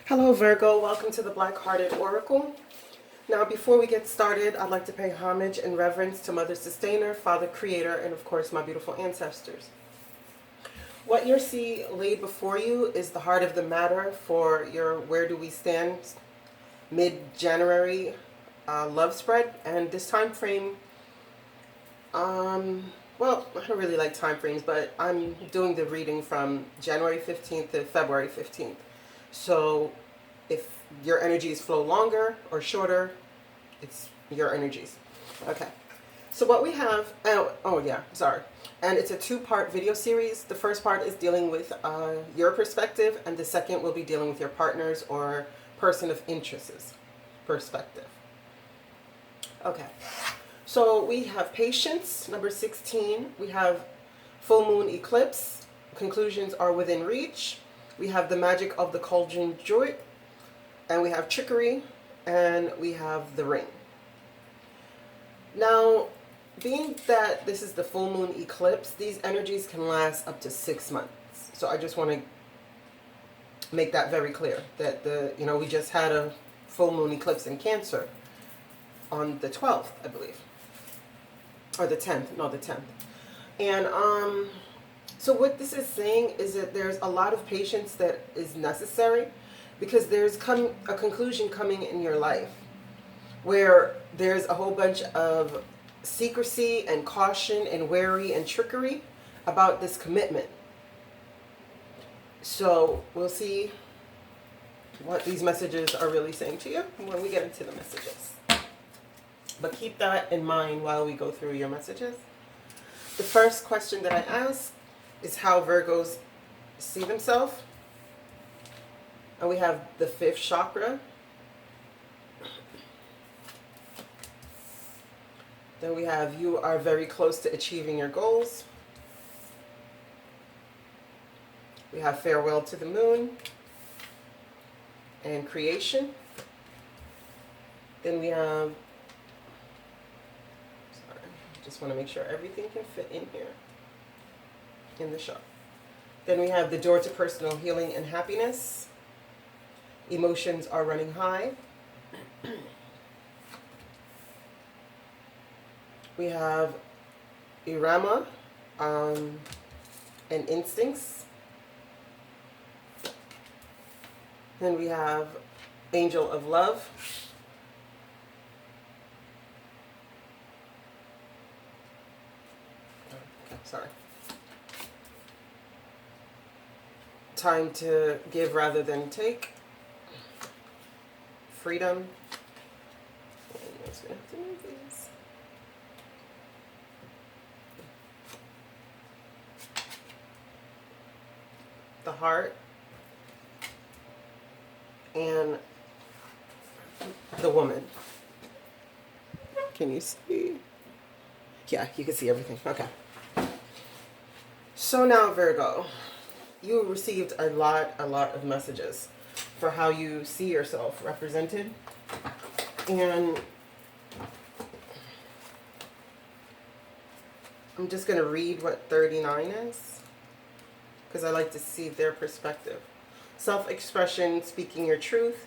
Hello Virgo, welcome to the Black Hearted Oracle. Now before we get started, I'd like to pay homage and reverence to Mother Sustainer, Father Creator, and of course my beautiful ancestors. What you see laid before you is the heart of the matter for your Where Do We Stand mid-January love spread. And this time frame, well, I don't really like time frames, but I'm doing the reading from January 15th to February 15th. So if your energies flow longer or shorter, it's your energies. Okay. So what we have, oh yeah, sorry. And it's a two-part video series. The first part is dealing with your perspective, and the second will be dealing with your partner's or person of interest's perspective. Okay. So we have patience, number 16. We have full moon eclipse. Conclusions are within reach. We have the magic of the cauldron joy. And we have trickery. And we have the ring. Now, being that this is the full moon eclipse, these energies can last up to 6 months. So I just want to make that very clear that we just had a full moon eclipse in Cancer on the 12th, I believe. Or the 10th, no, the 10th. And so what this is saying is that there's a lot of patience that is necessary because there's a conclusion coming in your life where there's a whole bunch of secrecy and caution and worry and trickery about this commitment. So we'll see what these messages are really saying to you when we get into the messages. But keep that in mind while we go through your messages. The first question that I ask is how Virgos see themselves. And we have the 5th chakra. Then we have you are very close to achieving your goals. We have farewell to the moon and creation. Then we have, just want to make sure everything can fit in here in the shot. Then we have the door to personal healing and happiness. Emotions are running high. We have Irama and instincts. Then we have Angel of Love. Sorry. Time to give rather than take. Freedom. And I'm just gonna have to move these. The heart. And the woman. Can you see? Yeah, you can see everything. Okay. So now, Virgo, you received a lot of messages for how you see yourself represented. And I'm just going to read what 39 is, because I like to see their perspective. Self-expression, speaking your truth.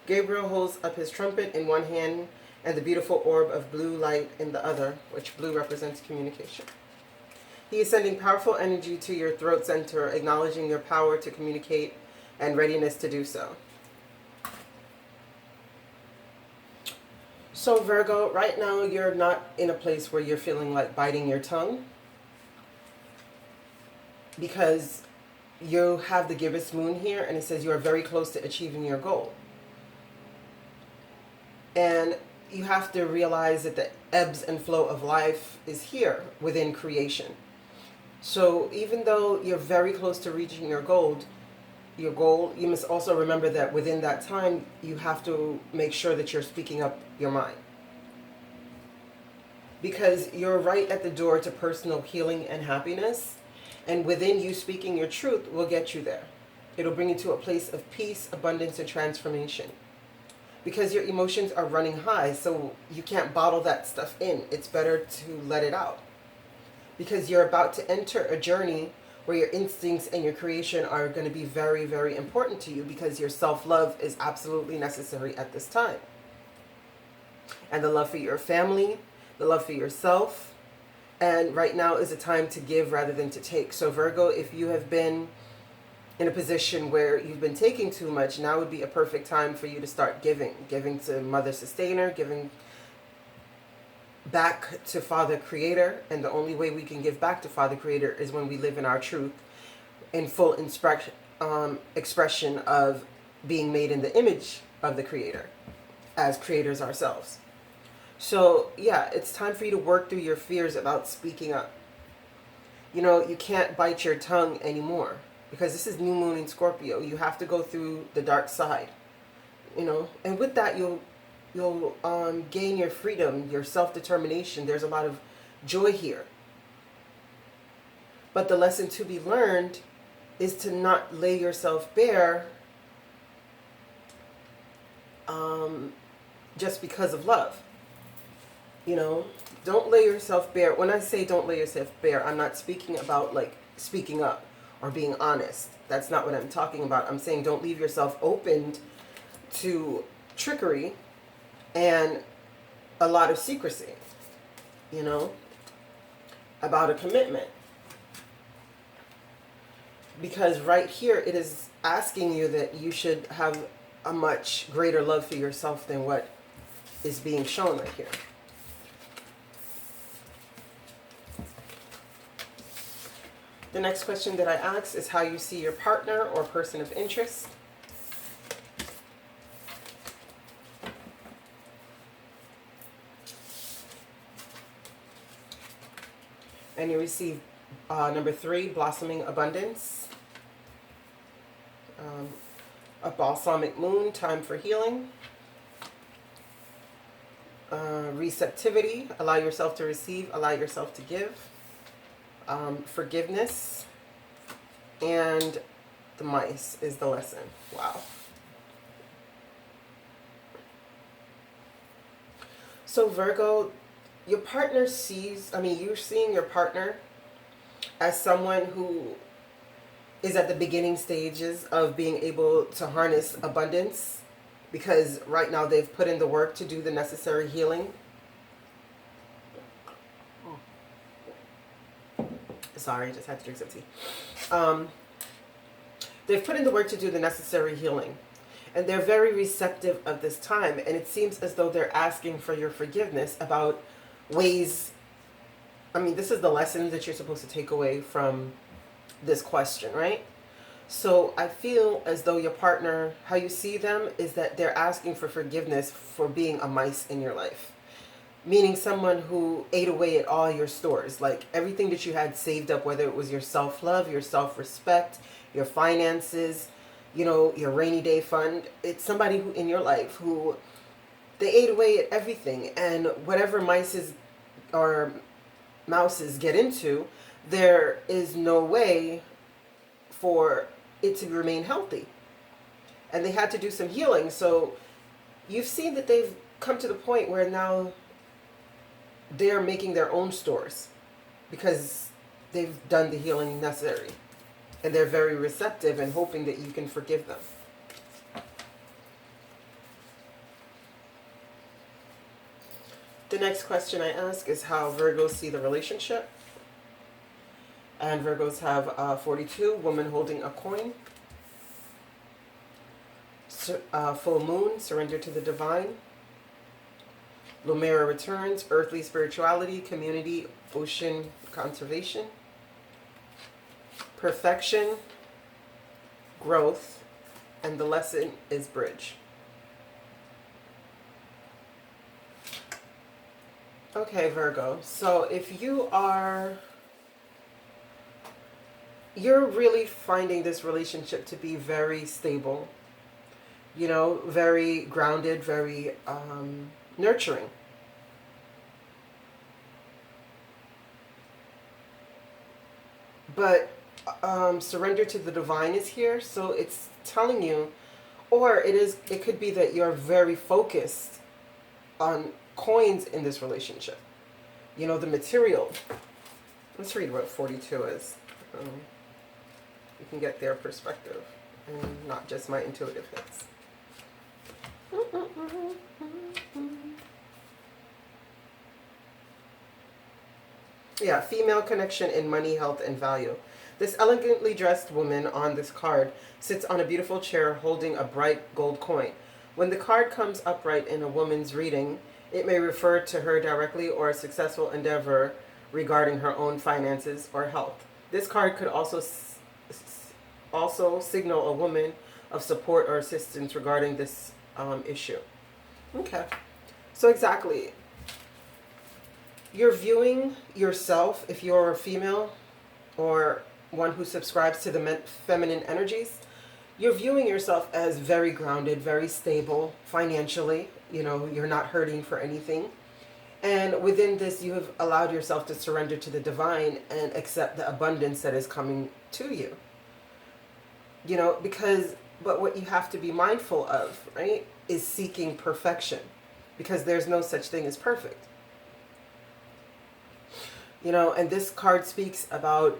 Gabriel holds up his trumpet in one hand and the beautiful orb of blue light in the other, which blue represents communication. He is sending powerful energy to your throat center, acknowledging your power to communicate and readiness to do so. So Virgo, right now you're not in a place where you're feeling like biting your tongue, because you have the gibbous moon here and it says you are very close to achieving your goal. And you have to realize that the ebbs and flow of life is here within creation. So even though you're very close to reaching your goal, you must also remember that within that time, you have to make sure that you're speaking up your mind. Because you're right at the door to personal healing and happiness. And within you speaking your truth will get you there. It'll bring you to a place of peace, abundance, and transformation. Because your emotions are running high, so you can't bottle that stuff in. It's better to let it out. Because you're about to enter a journey where your instincts and your creation are going to be very, very important to you, because your self-love is absolutely necessary at this time. And the love for your family, the love for yourself. And right now is a time to give rather than to take. So Virgo, if you have been in a position where you've been taking too much, now would be a perfect time for you to start giving. Giving to Mother Sustainer, giving back to Father Creator. And the only way we can give back to Father Creator is when we live in our truth, in full expression of being made in the image of the Creator, as creators ourselves. So yeah, it's time for you to work through your fears about speaking up. You know, you can't bite your tongue anymore, because this is new moon in Scorpio. You have to go through the dark side, you know, and with that you'll gain your freedom, your self-determination. There's a lot of joy here. But the lesson to be learned is to not lay yourself bare just because of love. You know, don't lay yourself bare. When I say don't lay yourself bare, I'm not speaking about like speaking up or being honest. That's not what I'm talking about. I'm saying don't leave yourself open to trickery and a lot of secrecy, you know, about a commitment. Because right here it is asking you that you should have a much greater love for yourself than what is being shown right here. The next question that I ask is how you see your partner or person of interest. And you receive number 3, blossoming abundance. A balsamic moon, time for healing. Receptivity, allow yourself to receive, allow yourself to give. Forgiveness, and the mice is the lesson. Wow. So Virgo, your partner you're seeing your partner as someone who is at the beginning stages of being able to harness abundance, because right now they've put in the work to do the necessary healing. Sorry, I just had to drink some tea. They've put in the work to do the necessary healing. And they're very receptive of this time. And it seems as though they're asking for your forgiveness about ways. I mean, this is the lesson that you're supposed to take away from this question, right? So I feel as though your partner, how you see them, is that they're asking for forgiveness for being a mice in your life. Meaning someone who ate away at all your stores, like everything that you had saved up, whether it was your self-love, your self-respect, your finances, you know, your rainy day fund. It's somebody who in your life who they ate away at everything, and whatever mice or mouses get into, there is no way for it to remain healthy. And they had to do some healing. So you've seen that they've come to the point where now they're making their own stores because they've done the healing necessary. And they're very receptive and hoping that you can forgive them. The next question I ask is how Virgos see the relationship. And Virgos have 42, woman holding a coin. Full moon, surrender to the divine. Lumera returns, earthly spirituality, community, ocean conservation. Perfection, growth, and the lesson is bridge. Okay, Virgo, so if you're really finding this relationship to be very stable, you know, very grounded, very nurturing. But surrender to the divine is here, so it's telling you, or it could be that you're very focused on coins in this relationship. You know, the material. Let's read what 42 is. you can get their perspective and not just my intuitive hits. Yeah, female connection in money, health, and value. This elegantly dressed woman on this card sits on a beautiful chair holding a bright gold coin. When the card comes upright in a woman's reading, it may refer to her directly or a successful endeavor regarding her own finances or health. This card could also signal a woman of support or assistance regarding this issue. Okay, so exactly. You're viewing yourself, if you're a female or one who subscribes to the feminine energies, you're viewing yourself as very grounded, very stable financially. You know, you're not hurting for anything. And within this, you have allowed yourself to surrender to the divine and accept the abundance that is coming to you. You know, but what you have to be mindful of, right, is seeking perfection, because there's no such thing as perfect. You know, and this card speaks about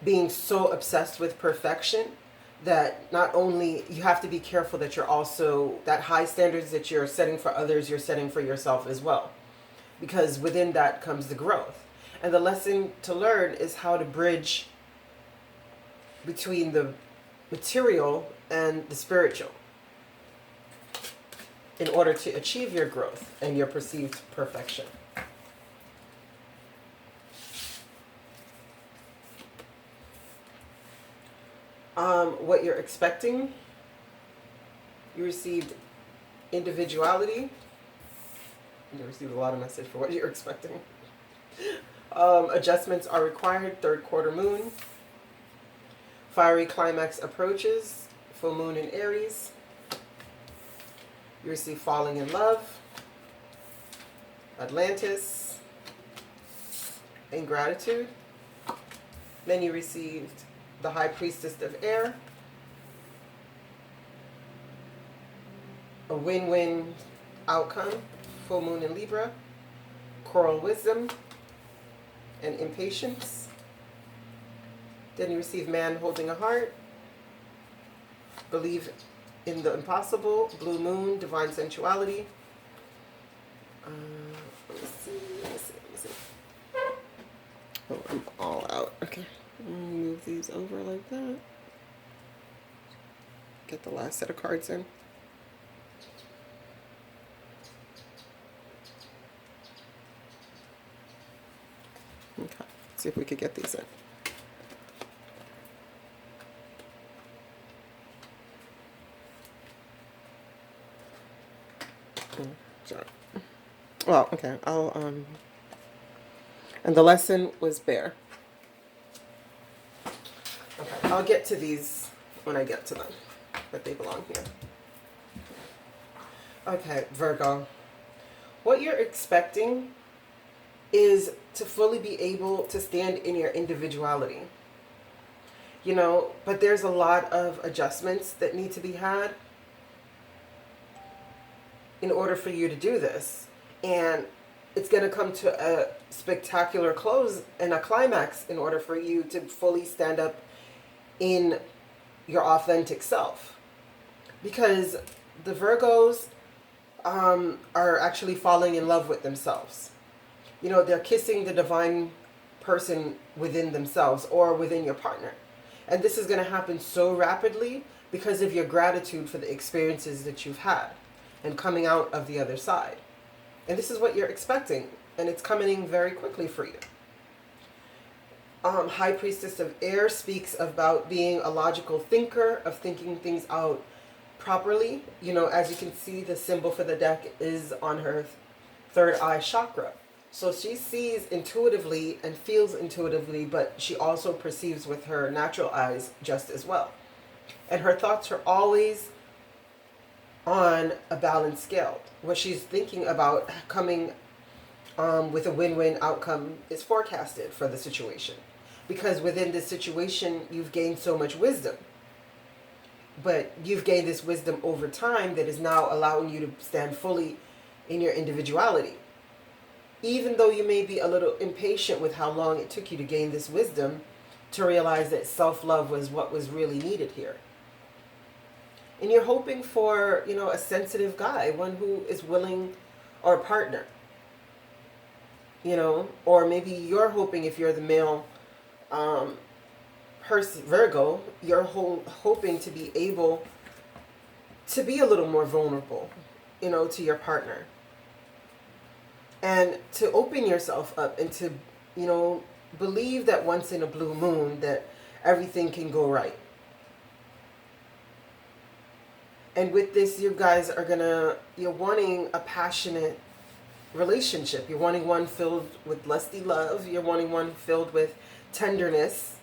being so obsessed with perfection that not only you have to be careful that you're also, that high standards that you're setting for others, you're setting for yourself as well. Because within that comes the growth. And the lesson to learn is how to bridge between the material and the spiritual in order to achieve your growth and your perceived perfection. What you're expecting, you received individuality. You received a lot of message for what you're expecting. Adjustments are required, third quarter moon. Fiery climax approaches, full moon in Aries. You receive falling in love, Atlantis, ingratitude. Then you received the High Priestess of Air, a win-win outcome, full moon in Libra, coral wisdom, and impatience. Then you receive man holding a heart, believe in the impossible, blue moon, divine sensuality. Let me see. Oh, I'm all out. Okay. Move these over like that. Get the last set of cards in. Okay, let's see if we could get these in. Sorry. Well, okay, and the lesson was bear. Okay, I'll get to these when I get to them, but they belong here. Okay, Virgo. What you're expecting is to fully be able to stand in your individuality. You know, but there's a lot of adjustments that need to be had in order for you to do this. And it's going to come to a spectacular close and a climax in order for you to fully stand up in your authentic self. Because the Virgos are actually falling in love with themselves. You know, they're kissing the divine person within themselves or within your partner. And this is going to happen so rapidly because of your gratitude for the experiences that you've had and coming out of the other side. And this is what you're expecting. And it's coming very quickly for you. High Priestess of Air speaks about being a logical thinker, of thinking things out properly. You know, as you can see, the symbol for the deck is on her third eye chakra. So she sees intuitively and feels intuitively, but she also perceives with her natural eyes just as well. And her thoughts are always on a balanced scale. What she's thinking about coming with a win-win outcome is forecasted for the situation. Because within this situation, you've gained so much wisdom. But you've gained this wisdom over time that is now allowing you to stand fully in your individuality. Even though you may be a little impatient with how long it took you to gain this wisdom, to realize that self-love was what was really needed here. And you're hoping for, a sensitive guy, one who is willing, or a partner, or maybe you're hoping, if you're the male person, Virgo, you're hoping to be able to be a little more vulnerable, to your partner. And to open yourself up and to, believe that once in a blue moon that everything can go right. And with this, you guys are you're wanting a passionate relationship. You're wanting one filled with lusty love. You're wanting one filled with tenderness,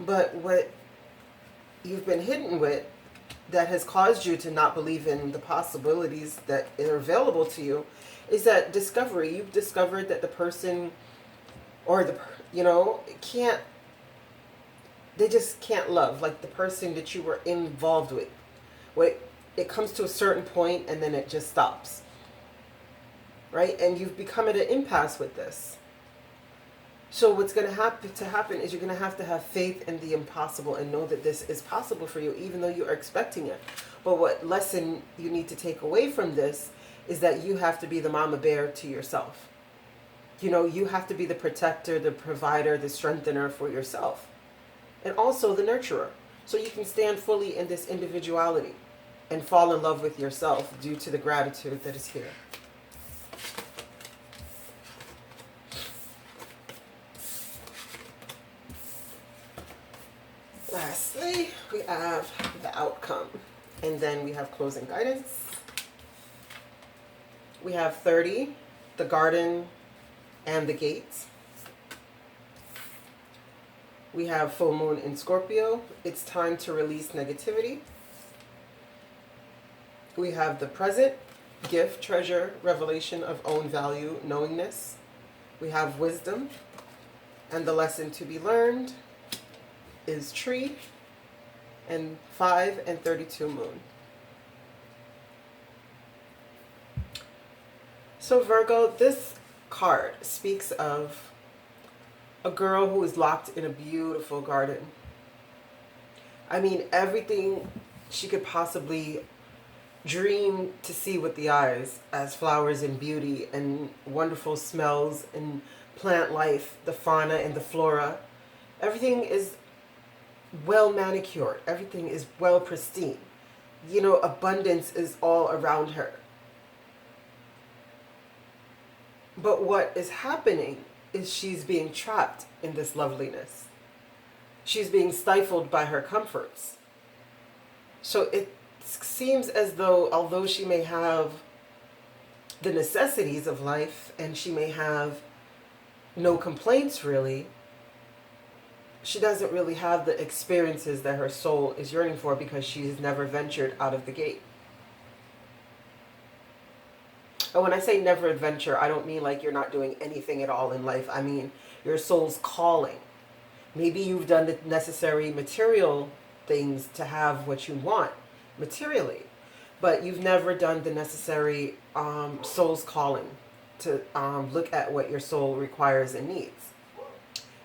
but what you've been hidden with that has caused you to not believe in the possibilities that are available to you is that discovery. You've discovered that the person or they just can't love like the person that you were involved with. It comes to a certain point and then it just stops. Right? And you've become at an impasse with this. So what's going to happen is you're going to have faith in the impossible and know that this is possible for you, even though you're expecting it. But what lesson you need to take away from this is that you have to be the mama bear to yourself. You have to be the protector, the provider, the strengthener for yourself. And also the nurturer. So you can stand fully in this individuality and fall in love with yourself due to the gratitude that is here. Lastly, we have the outcome. And then we have closing guidance. We have 30, the garden and the gates. We have full moon in Scorpio. It's time to release negativity. We have the present, gift, treasure, revelation of own value, knowingness. We have wisdom. And the lesson to be learned is tree and 5 and 32 moon. So Virgo, this card speaks of a girl who is locked in a beautiful garden. I mean, everything she could possibly dream to see with the eyes as flowers and beauty and wonderful smells and plant life, the fauna and the flora. Everything is well manicured. Everything is well pristine. Abundance is all around her. But what is happening is she's being trapped in this loveliness. She's being stifled by her comforts. So it seems as though, although she may have the necessities of life and she may have no complaints really, she doesn't really have the experiences that her soul is yearning for because she's never ventured out of the gate. And when I say never adventure, I don't mean like you're not doing anything at all in life. I mean your soul's calling. Maybe you've done the necessary material things to have what you want materially, but you've never done the necessary soul's calling to look at what your soul requires and needs.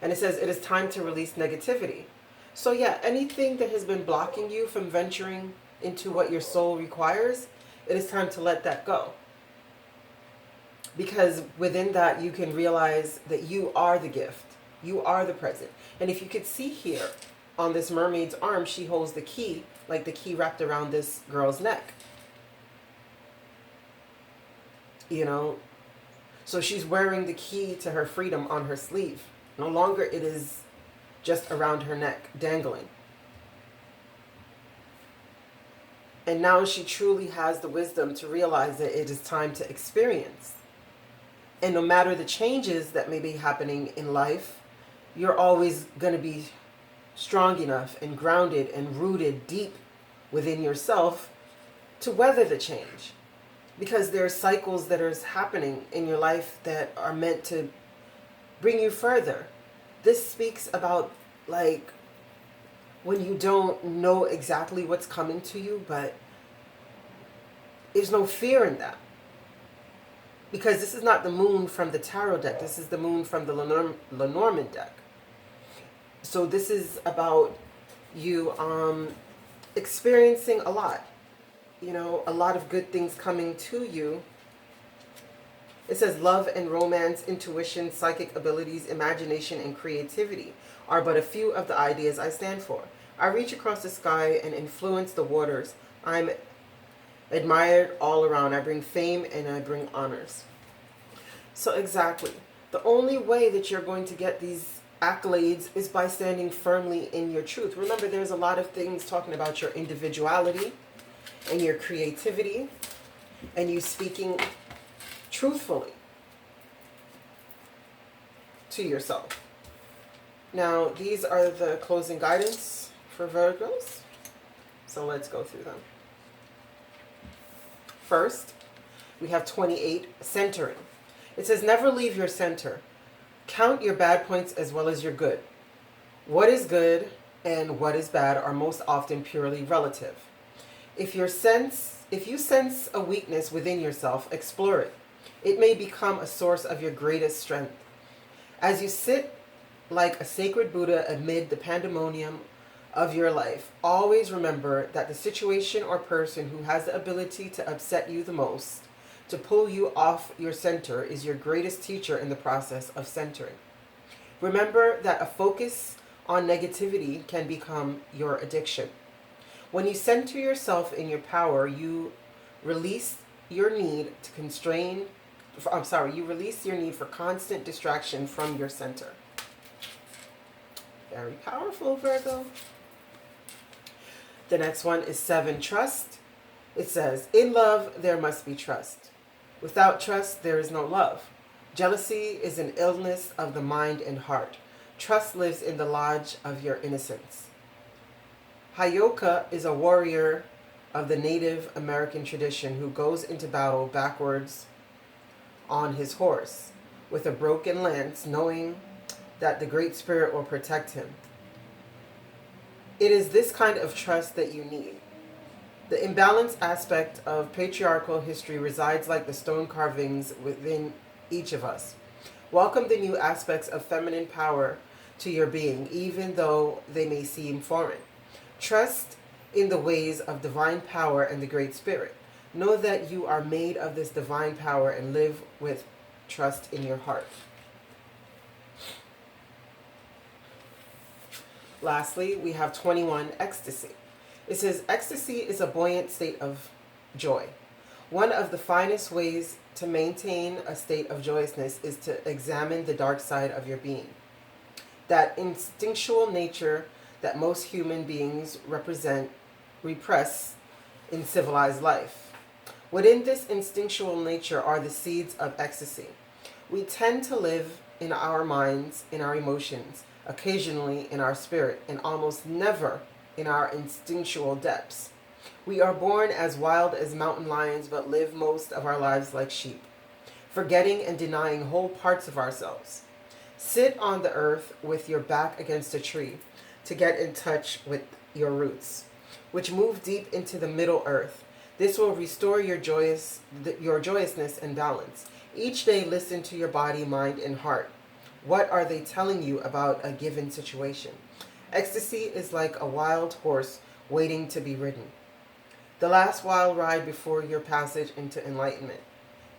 And it says it is time to release negativity. So yeah, anything that has been blocking you from venturing into what your soul requires, it is time to let that go. Because within that, you can realize that you are the gift. You are the present. And if you could see here on this mermaid's arm, she holds the key, like the key wrapped around this girl's neck. So she's wearing the key to her freedom on her sleeve. No longer it is just around her neck, dangling. And now she truly has the wisdom to realize that it is time to experience. And no matter the changes that may be happening in life, you're always going to be strong enough and grounded and rooted deep within yourself to weather the change. Because there are cycles that are happening in your life that are meant to bring you further. This speaks about like when you don't know exactly what's coming to you, but there's no fear in that. because this is not the moon from the tarot deck. This is the moon from the Lenormand deck. So this is about you experiencing a lot, a lot of good things coming to you. It says love and romance, intuition, psychic abilities, imagination, and creativity are but a few of the ideas I stand for. I reach across the sky and influence the waters. I'm admired all around. I bring fame and I bring honors. So exactly. The only way that you're going to get these accolades is by standing firmly in your truth. Remember, there's a lot of things talking about your individuality and your creativity and you speaking truthfully to yourself. Now, these are the closing guidance for Virgos. So let's go through them. First, we have 28, centering. It says, never leave your center. Count your bad points as well as your good. What is good and what is bad are most often purely relative. If you sense a weakness within yourself, explore it. It may become a source of your greatest strength. As you sit like a sacred Buddha amid the pandemonium of your life, always remember that the situation or person who has the ability to upset you the most, to pull you off your center, is your greatest teacher in the process of centering. Remember that a focus on negativity can become your addiction. When you center yourself in your power, you release your need for constant distraction from your center. Very powerful, Virgo. The next one is 7, trust. It says, in love, there must be trust. Without trust, there is no love. Jealousy is an illness of the mind and heart. Trust lives in the lodge of your innocence. Hayoka is a warrior of the Native American tradition who goes into battle backwards on his horse with a broken lance, knowing that the Great Spirit will protect him. It is this kind of trust that you need. The imbalanced aspect of patriarchal history resides like the stone carvings within each of us. Welcome the new aspects of feminine power to your being, even though they may seem foreign. Trust in the ways of divine power and the Great Spirit. Know that you are made of this divine power and live with trust in your heart. Lastly, we have 21, ecstasy. It says, ecstasy is a buoyant state of joy. One of the finest ways to maintain a state of joyousness is to examine the dark side of your being. That instinctual nature that most human beings repress in civilized life. Within this instinctual nature are the seeds of ecstasy. We tend to live in our minds, in our emotions, occasionally in our spirit, and almost never in our instinctual depths. We are born as wild as mountain lions, but live most of our lives like sheep, forgetting and denying whole parts of ourselves. Sit on the earth with your back against a tree to get in touch with your roots, which move deep into the middle earth. This will restore your joyousness and balance. Each day, listen to your body, mind, and heart. What are they telling you about a given situation? Ecstasy is like a wild horse waiting to be ridden. The last wild ride before your passage into enlightenment.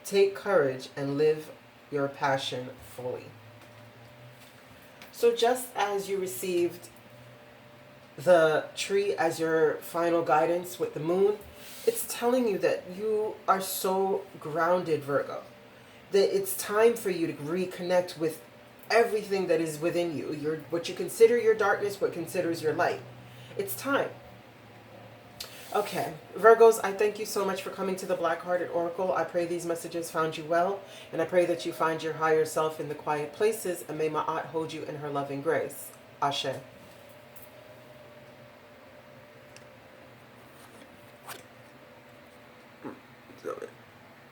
Take courage and live your passion fully. So just as you received the tree as your final guidance with the moon, it's telling you that you are so grounded, Virgo, that it's time for you to reconnect with everything that is within you, what you consider your darkness, what considers your light. It's time. Okay, Virgos, I thank you so much for coming to the Black-Hearted Oracle. I pray these messages found you well, and I pray that you find your higher self in the quiet places, and may Ma'at hold you in her loving grace. Ashe.